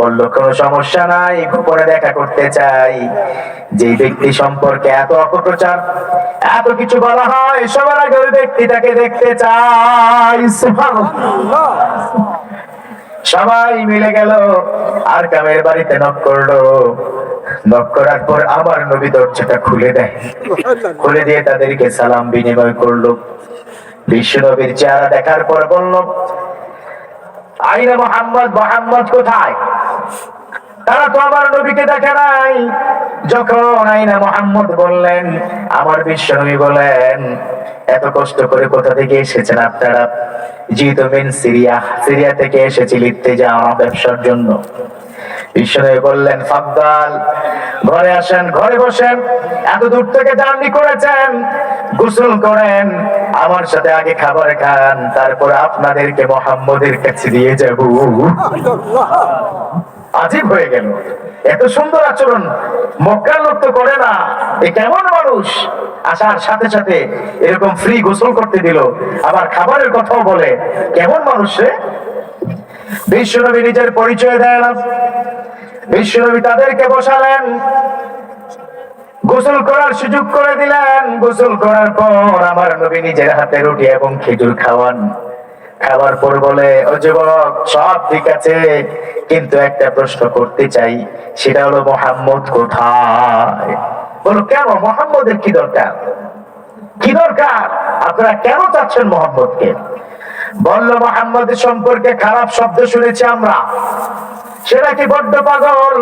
বললো কোনো সমস্যা নাই, গোপনে দেখা করতে চাই। যে ব্যক্তি সম্পর্কে এত অপপ্রচার, এত কিছু বলা হয়, সবার আগে ওই ব্যক্তিটাকে দেখতে চাই। সুবহানাল্লাহ। সবাই মিলে গেল আরকামের বাড়িতে, নক করলো। নক করার পর আমার নবী দরজাটা খুলে দেয়, খুলে দিয়ে তাদেরকে সালাম বিনিময় করলো। বিশ্ব নবীর চেহারা দেখার পর বলল, আইনা মুহাম্মদ, মুহাম্মদ কোথায়? তারা তো আমার নবীকে দেখে নাই। যখন আইনা মুহাম্মদ বললেন, আমার বিশ্ব নবী বলেন, এত কষ্ট করে কোথা থেকে এসেছেন আপনারা? জিতু মিন সিরিয়া, সিরিয়া থেকে এসেছি লিত্তেজা, ব্যবসার জন্য। বিশ্বনবী বললেন, ফাদ্দাল, ঘরে আসেন, ঘরে বসেন। এত দূর থেকে জার্নি করেছেন, গোসল করেন, আমার সাথে আগে খাবার খান, তারপর আপনাদেরকে মুহাম্মদের কাছে দিয়ে যাব। আজীব হয়ে গেল, এত সুন্দর আচরণ মক্কার লোক তো করে না। এ কেমন মানুষ? আসার সাথে সাথে এরকম ফ্রি গোসল করতে দিল, আবার খাবারের কথাও বলে। কেমন মানুষ রে? বিশ্বনবী নিজের পরিচয় দেন। বিশ্বনবী তাদেরকে বসালেন, গোসল করার সুযোগ করে দিলেন। গোসল করার পর আমার নবী নিজের হাতে রুটি এবং খেজুর খাওয়ান। খাবার পর বলে, ও যুবক, সব ঠিক আছে, কিন্তু একটা প্রশ্ন করতে চাই, সেটা হলো মুহাম্মদ কোথায়? বলো কেন? মুহাম্মদের কি দরকার? কি দরকার? আপনারা কেন চাচ্ছেন মুহাম্মদকে? বলল, মুহাম্মদের সম্পর্কে খারাপ শব্দ শুনেছি আমরা, সে নাকি বড্ড পাগল,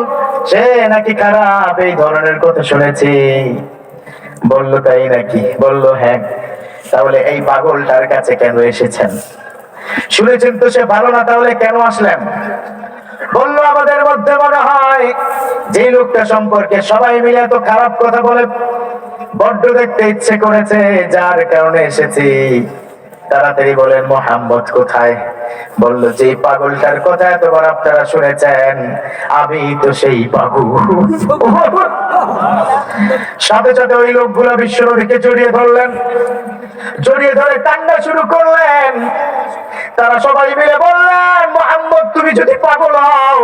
সে নাকি খারাপ, এই ধরনের কথা শুনেছি। বলল, তাই নাকি? বলল, হ্যাঁ। তাহলে এই পাগলটার কাছে কেন এসেছেন? শুনেছেন তো সে ভালো না, তাহলে কেন আসলেন? বলল, আমাদের মধ্যে মনে হয় যে লোকটা সম্পর্কে সবাই মিলে এত খারাপ কথা বলে, বড্ড দেখতে ইচ্ছে করেছে, যার কারণে এসেছি। তাড়াতাড়ি বলেন মুহাম্মদ কোথায়? বলল, যে পাগলটার কথা এতবার আপনারা শুনেছেন, আমি তো সেই পাগল। সাথে সাথে ওই লোকগুলো বিশ্বনবীকে জড়িয়ে ধরলেন, জড়িয়ে ধরে কান্না শুরু করলেন। তারা সবাই মিলে বললেন, মুহাম্মদ তুমি যদি পাগল হও,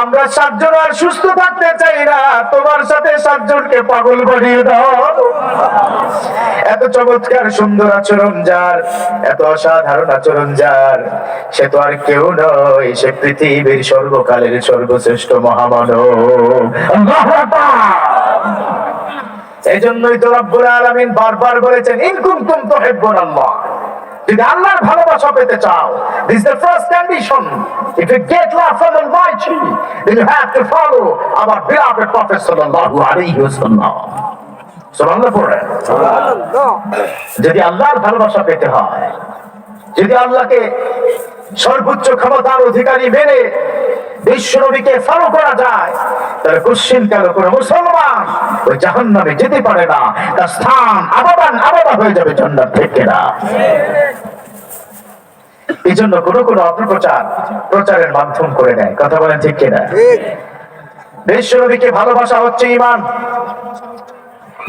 আমরা 7 জন আর সুস্থ থাকতে চাই না, তোমার সাথে 7 জনকে পাগল বানিয়ে দাও। এত চমৎকার সুন্দর আচরণ যার, এত অসাধারণ আচরণ যার, সে তো আর কেউ নয়, সে পৃথিবীর সর্বকালের সর্বশ্রেষ্ঠ মহামানব। আল্লাহু আকবার। এই জন্যই তো রব্বুল আলামিন বারবার বলেছেন, ইন কুনতুম তুহিব্বুনাল্লাহ, যদি আল্লাহর ভালোবাসা পেতে চাও, this is the first condition. If you get love from Almighty, then you have to follow our beloved Prophet sallallahu alaihi wasallam. সুবহানাল্লাহ পড়েন। যদি আল্লাহর ভালোবাসা পেতে হয়, যদি আল্লাহকে সর্বোচ্চ ক্ষমতার অধিকারী মেনে বিশ্বনবীকে ফলো করা যায়, তাহলে কোশ্চিন কাল কোনো মুসলমান ওই জাহান্নামে যেতে পারে না, তার স্থান আবাদান আবাদা হয়ে যাবে জান্নাত থেকে না। এই জন্য কোনো অপপ্রচার প্রচারের মাধ্যম করে দেয়। কথা বলেন ঠিক কিনা? বিশ্বনবীকে ভালোবাসা হচ্ছে ঈমান।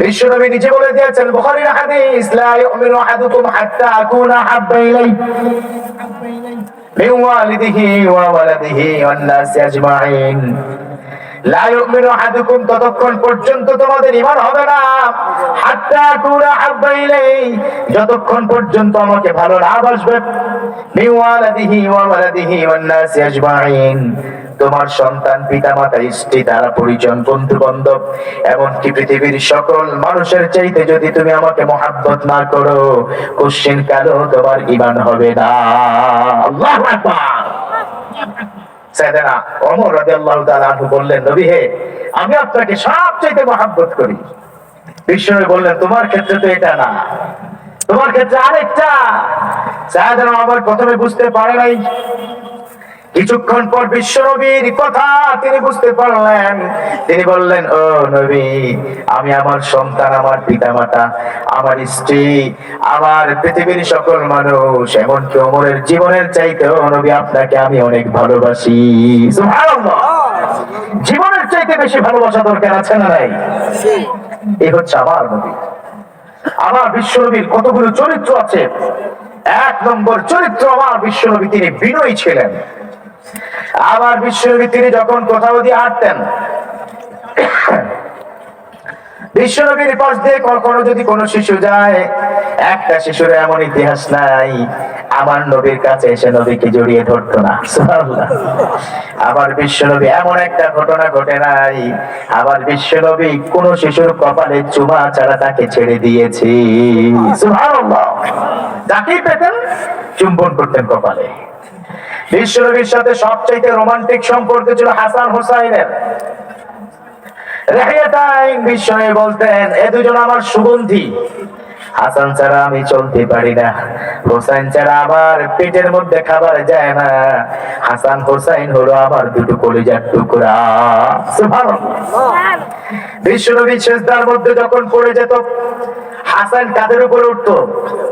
বিশ্বনবী নিজে বলে দিয়েছেন, বুখারীর হাদিস, লা ইউমিনু আহাদুকুম হাত্তা আকুনা হাব্বা ইলাইহি মিন ওয়ালিদিহি ওয়া ওয়ালাদিহি ওয়ান নাসি আজমাইন। লা ইউমিনু আহাদুকুম, ততক্ষণ পর্যন্ত তোমাদের ঈমান হবে না, হাত্তা কুনা হাব্বা ইলাইহি, যতক্ষণ পর্যন্ত আমাকে ভালো না বাসবে, মিওয়ালাদিহি ওয়া ওয়ালাদিহি ওয়ান নাসি আজমাইন, তোমার সন্তান, পিতামাতা, স্ত্রী, তারা পরিজন, বন্ধু বান্ধব, এমনকি পৃথিবীর সকল মানুষের চাইতে যদি তুমি আমাকে মহাব্বত না করো, কোশ্চিন কালো তোমার ঈমান হবে না। আল্লাহু আকবার। সাইয়েদনা ওমর রাদিয়াল্লাহু তাআলা আনহু বললেন, নবী হে, আমি আপনাকে সবচেয়ে মহব্বত করি। বিশ্বনবী বললেন, তোমার ক্ষেত্রে তো এটা না, তোমার ক্ষেত্রে আরেকটা। সাইয়েদনা ওমর প্রথমে বুঝতে পারে নাই, কিছুক্ষণ পর বিশ্বনবীর কথা তিনি বুঝতে পারলেন। তিনি বললেন, ও নবী, আমি আমার সন্তান, আমার পিতামাতা, আমার স্ত্রী, আমার পৃথিবীর সকল মানুষ, এমনকি ওমরের জীবনের চাইতেও নবী আপনাকে আমি অনেক ভালোবাসি। সুবহানাল্লাহ। জীবনের চাইতে বেশি ভালোবাসা দরকার আছে না নাই? এই হচ্ছে আমার নবী। আমার বিশ্বনবীর কতগুলো চরিত্র আছে। এক নম্বর চরিত্র আমার বিশ্বনবী, তিনি বিনয়ী ছিলেন। আবার বিশ্বনবী তিনি যখন কোথাও দিয়ে হাঁটতেন, বিশ্বনবীর পাশ দিয়ে কখনো যদি কোনো শিশু যায়, একটা শিশুর এমন ইতিহাস নাই আমার নবীর কাছে এসে নবীকে জড়িয়ে ধরতো না। সুবহানাল্লাহ। আবার বিশ্বনবী এমন একটা ঘটনা ঘটে নাই আবার বিশ্বনবী কোন শিশুর কপালে চুমা ছাড়া তাকে ছেড়ে দিয়েছে। সুবহানাল্লাহ। যাকেই পেতেন চুম্বন করতেন কপালে। বিশ্বনবীর সাথে সবচাইতে রোমান্টিক সম্পর্ক ছিল হাসান হুসাইনের। বিশ্বনবী বলতেন, এ দুজন আমার সুগন্ধি, হাসান ছাড়া আমি চলতে পারি না, হোসাইন ছাড়া আমার পেটের মধ্যে খাবার যায় না, হাসান হোসাইন হলো আমার দুটো কলিজার টুকরা। সুবহানাল্লাহ। বিশ্বনবী সিজদার মধ্যে যখন পড়ে যেত, হাসান কাঁধের উপরে উঠতো,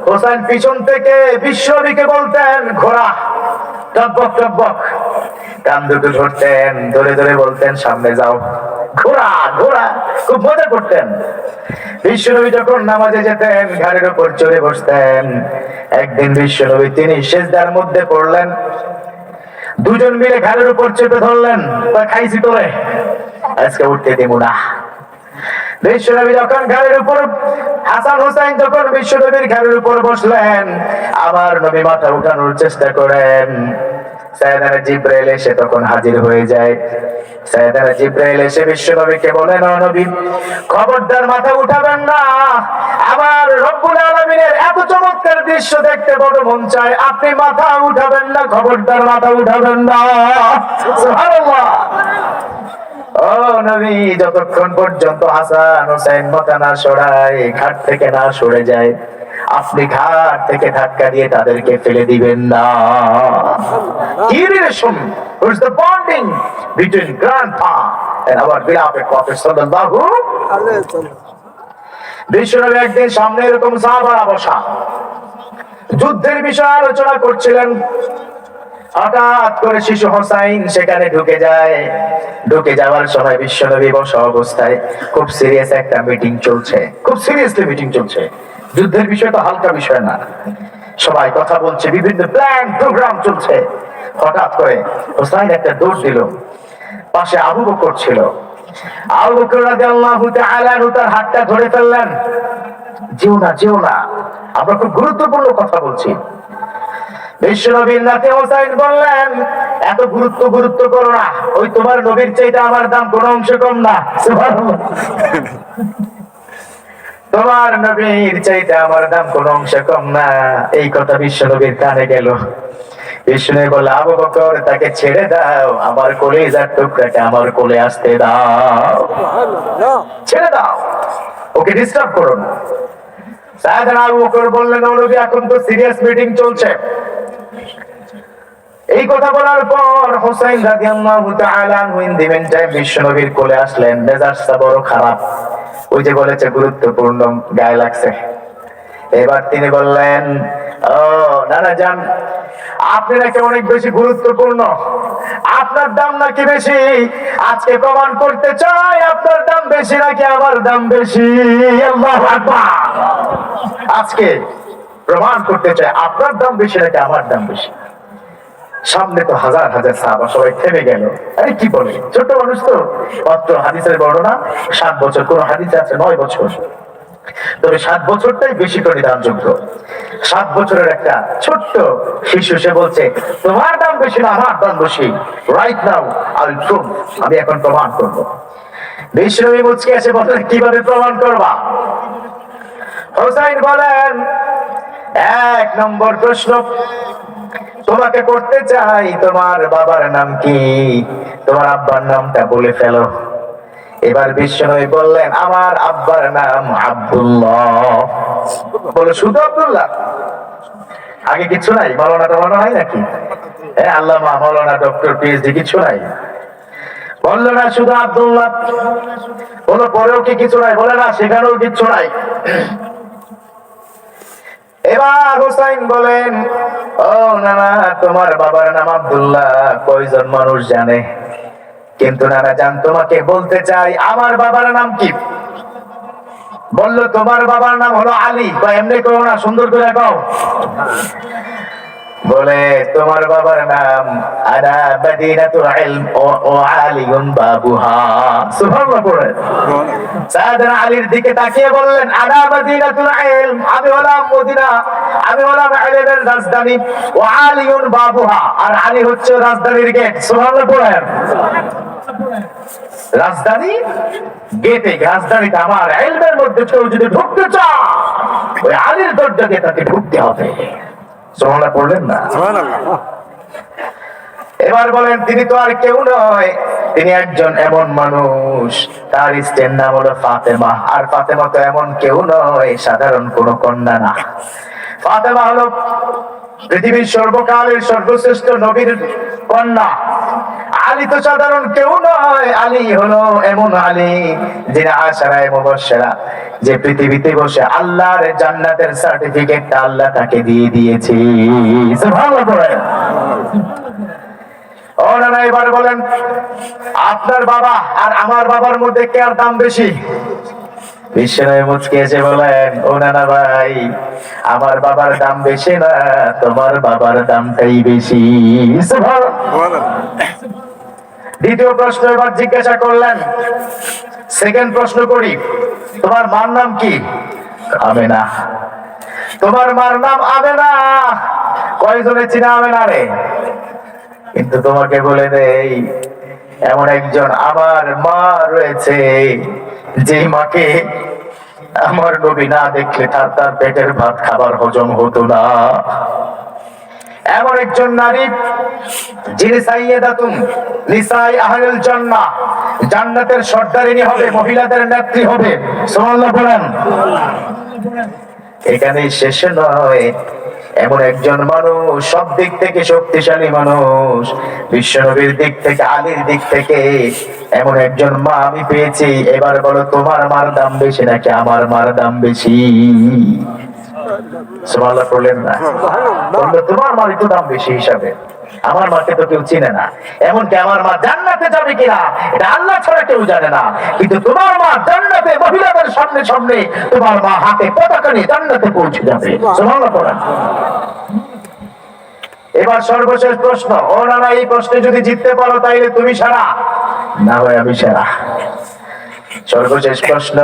হোসাইন পিছন থেকে বিশ্বনবীকে বলতেন, ঘোড়া, টকবক টকবক, কান দুটো ধরতেন, ধরে ধরে বলতেন, সামনে যাও, ঘোড়া ঘোড়া, খুব মজা করতেন। বিশ্বনবী যখন নামাজে যেতেন, ঘাড়ের উপর চড়ে বসতেন। একদিন বিশ্বনবী তিনি সিজদার মধ্যে পড়লেন, দুজন মিলে ঘাড়ের উপর চেপে ধরলেন, খাইছি তোরে, আজকে উঠতে দেব না। বিশ্বনবী যখন ঘাড়ের উপর, হাসান হোসাইন যখন বিশ্বনবীর ঘাড়ের উপর বসলেন, আমার নবী মাথা উঠানোর চেষ্টা করেন, সাইয়েদনা জিবরাইল এসে তখন হাজির হয়ে যায়। সাইয়েদনা জিবরাইল এসে বিশ্বনবীকে বলেন, ও নবী, খবরদার মাথা উঠাবেন না, আমার রব্বুল আলামিনের এত চমৎকার দৃশ্য দেখতে বড় মন চায়, আপনি মাথা উঠাবেন না, খবরদার মাথা উঠাবেন না। সুবহানাল্লাহ। ও নবী, যতক্ষণ পর্যন্ত হাসান হোসেন মাথা না সরায়, ঘাট থেকে না সরে যায়, আপনি ঘাট থেকে ধাক্কা দিয়ে তাদেরকে ফেলে দিবেন না। কি relation, what is the bonding between grandpa and our beloved prophet সাল্লাল্লাহু আলাইহি ওয়াসাল্লাম। বিশ্বনবী একদিন সামনে এরকম সাহাবারা বসা, যুদ্ধের বিষয়ে আলোচনা করছিলেন। হঠাৎ করে শিশু হোসাইন সেখানে ঢুকে যায়। ঢুকে যাওয়ার সময় বিশ্বনবী বসা অবস্থায় খুব সিরিয়াস একটা মিটিং চলছে, খুব সিরিয়াসলি মিটিং চলছে। যুদ্ধের বিষয় তো হালকা বিষয় না, সবাই কথা বলছে, বিভিন্ন প্ল্যান প্রোগ্রাম চলছে। হঠাৎ করে হোসাইন একটা দৌড় দিল, পাশে আবু বকর ছিল। আবু বকর রাদিয়াল্লাহু তাআলা তার হাতটা ধরে ফেললেন, যেও না যেও না, আমরা খুব গুরুত্বপূর্ণ কথা বলছি। বিশ্বনবীর নাতি হোসাইন বললেন, এত গুরুত্ব করো না, ওই তোমার নবীর চাইতে আমার দাম কোনো অংশ কম না। সুবহানাল্লাহ। তোমার নবীর চাইতে আমার দাম কোনো অংশ কম না। এই কথা বিশ্বনবীর কানে গেল। বিশ্বনবী বলল, আবু বকর, তাকে ছেড়ে দাও, আমার কলিজার টুকরাকে আমার কোলে আসতে দাও, ছেড়ে দাও, ওকে ডিস্টার্ব করো না। সাইয়েদনা আবু বকর বললেন, ও নবী, এখন তো সিরিয়াস মিটিং চলছে। এই কথা বলার পর হোসাইন রাদিয়াল্লাহু তাআলা আনহু ইন দি মিন টাইম বিশ্বনবীর কোলে আসলেন। মেজাজটা বড় খারাপ, ওই যে বলেছে গুরুত্বপূর্ণ, গায়ে লাগছে। এবার তিনি বললেন, ও নানা জান, আপনি নাকি অনেক বেশি গুরুত্বপূর্ণ, আপনার দাম নাকি বেশি, আজকে প্রমাণ করতে চাই আপনার দাম বেশি নাকি আমার দাম বেশি। আল্লাহু আকবার। আজকে প্রমাণ করতে চাই আপনার দাম বেশি নাকি আমার দাম বেশি। সামনে তো হাজার হাজার সাহাবা, সবাই থেমে গেল। আরে কি বলে, ছোট মানুষ তো, মাত্র হাদিসের বর্ণনা 7 বছর, কোন হাদিসে আছে 9 বছর, তবে 7 বছরটাই বেশি পরিধানযোগ্য। 7 বছরের একটা ছোট্ট শিশু, সে বলছে তোমার দাম বেশি না আমার দাম বেশি, রাইট নাও আই প্রুভ, আমি এখন প্রমাণ করবো। বিষ্ণবী মুচকে এসে বললেন কিভাবে প্রমাণ করবা? হোসাইন বলেন 1 নম্বর প্রশ্ন তোমাকে করতে চাই, তোমার বাবার নাম কি? তোমার আব্বার নামটা বলে ফেলো। এবার বিষ্ণবী বললেন আমার আব্বার নাম আব্দুল্লাহ। বলে শুধু আব্দুল্লাহ? আগে কিছু নাই? মাওলানা টাওলানা নাই নাকি? হ্যাঁ, আল্লামা, মাওলানা, ডক্টর, পিএইচডি কিছু নাই? বললো না শুধু আব্দুল্লাহ। বলো পরেও কি কিছু নাই? বলে না সেখানেও কিছু নাই। এবার হোসাইন বলেন ও নানা, তোমার বাবার নাম আব্দুল্লাহ কয়জন মানুষ জানে? কিন্তু নানা জান, তোমাকে বলতে চাই আমার বাবার নাম কি? বললো তোমার বাবার নাম হলো আলী। এমনি কও না, সুন্দর করে কও। বলে তোমার বাবার নাম আনা মদিনাতুল ইলম ওয়া আলিউন বাবুহা। সুবহানাল্লাহ পড়ে সাইয়েদনা আলীর দিকে তাকিয়ে বললেন আনা মদিনাতুল ইলম, আমি হলাম মদিনা, আমি হলাম ইলমের রাজধানী, ওয়া আলিউন বাবুহা, আর আলী হচ্ছে রাজধানীর গেট। সুবহানাল্লাহ পড়ে রাজধানী গেটে, রাজধানীটা আমার। ইলমের মধ্যে কেউ যদি ঢুকতে চায় ওই আলীর দরজা দিয়ে তাকে ঢুকতে হবে। সুবহানাল্লাহ পড়লেন না? এবার বলেন তিনি তো আর কেউ নয়, তিনি একজন এমন মানুষ, তার স্ত্রীর নাম হলো ফাতেমা। আর ফাতেমা তো এমন কেউ নয়, সাধারণ কোন কন্যা না। ফাতেমা হলো পৃথিবীর সর্বকালের সর্বশ্রেষ্ঠ নবীর কন্যা। আলী তো সাধারণ কেউ নয়, আলী হলো এমন আলী যিনি আশারায়ে মুবাশশিরা, যে পৃথিবীতে বসে আল্লাহর জান্নাতের সার্টিফিকেটটা আল্লাহ তাকে দিয়ে দিয়েছে। সুবহানাল্লাহ পড়েন। ও নানা, এবার বলেন আপনার বাবা আর আমার বাবার মধ্যে কার দাম বেশি? বিষ্ণু মুচকে এসে বলেন ও নানা ভাই, আমার বাবার দাম বেশি না, তোমার বাবার দামটাই বেশি। সুবহানাল্লাহ। দ্বিতীয় প্রশ্ন এবার জিজ্ঞাসা করলেন, সেকেন্ড প্রশ্ন করি, তোমার মার নাম কি? আমেনা। তোমার মার নাম আমেনা। কয়জনে চিনা আমেনা রে? কিন্তু তোমাকে বলে দেই, এমন একজন আমার মা রয়েছে যে মাকে আমার নবী না দেখলে তার পেটের ভাত খাবার হজম হতো না। এমন একজন নারী যিনি সাইয়্যিদাতুন নিসাই আহলিল জান্নাহ, জান্নাতের সর্দারিনী হবে, মহিলাদের নেত্রী হবে। সুবহানাল্লাহ বলেন। এখানেই শেষ নয়, এমন একজন মানুষ, সব দিক থেকে শক্তিশালী মানুষ, বিশ্বনবীর দিক থেকে, আলীর দিক থেকে এমন একজন মা আমি পেয়েছি। এবার বলো তোমার মার দাম বেশি নাকি আমার মার দাম বেশি? সুবহানাল্লাহ বললেন না? বললো তোমার মারই তো দাম বেশি হিসাবে, আমার মাকে তো কেউ চিনে না। এমনকি আমার মা জান্নাতে যাবে কিনা এটা আল্লাহ ছাড়া কেউ জানে না, কিন্তু তোমার মা জান্নাতে মহিলাদের সামনে সামনে তোমার মা হাতে পতাকা নিয়ে জান্নাতে পৌঁছে যাবে। সুবহানাল্লাহ পড়েন। এবার সর্বশেষ প্রশ্ন, ও নানা, এই প্রশ্নে যদি জিততে পারো তাইলে তুমি সারা, না ভাই আমি সারা। সর্বশেষ প্রশ্ন,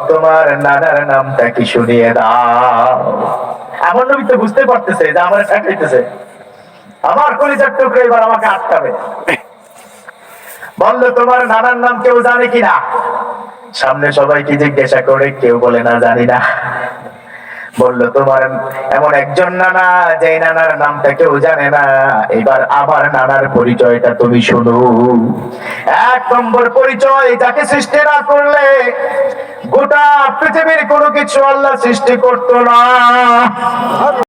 তোমার নানার নামটা কি শুনিয়ে দাও। এমন নবী তো বুঝতে পারতেছে যে আমার ঠেকাইতেছে, আমার কলিজার টুকরো এবার আমাকে আটকাবে। বললো তোমার নানার নাম কেউ জানে কিনা? সামনে সবাইকে জিজ্ঞাসা করে কেউ বলে না জানি না। বললো তোমার এমন একজন নানা, যে নানার নামটা কেউ জানে না। এবার আমার নানার পরিচয়টা তুমি শুনো। 1 নম্বর পরিচয়, যাকে সৃষ্টি না করলে গোটা পৃথিবীর কোনো কিছু আল্লাহ সৃষ্টি করতো না।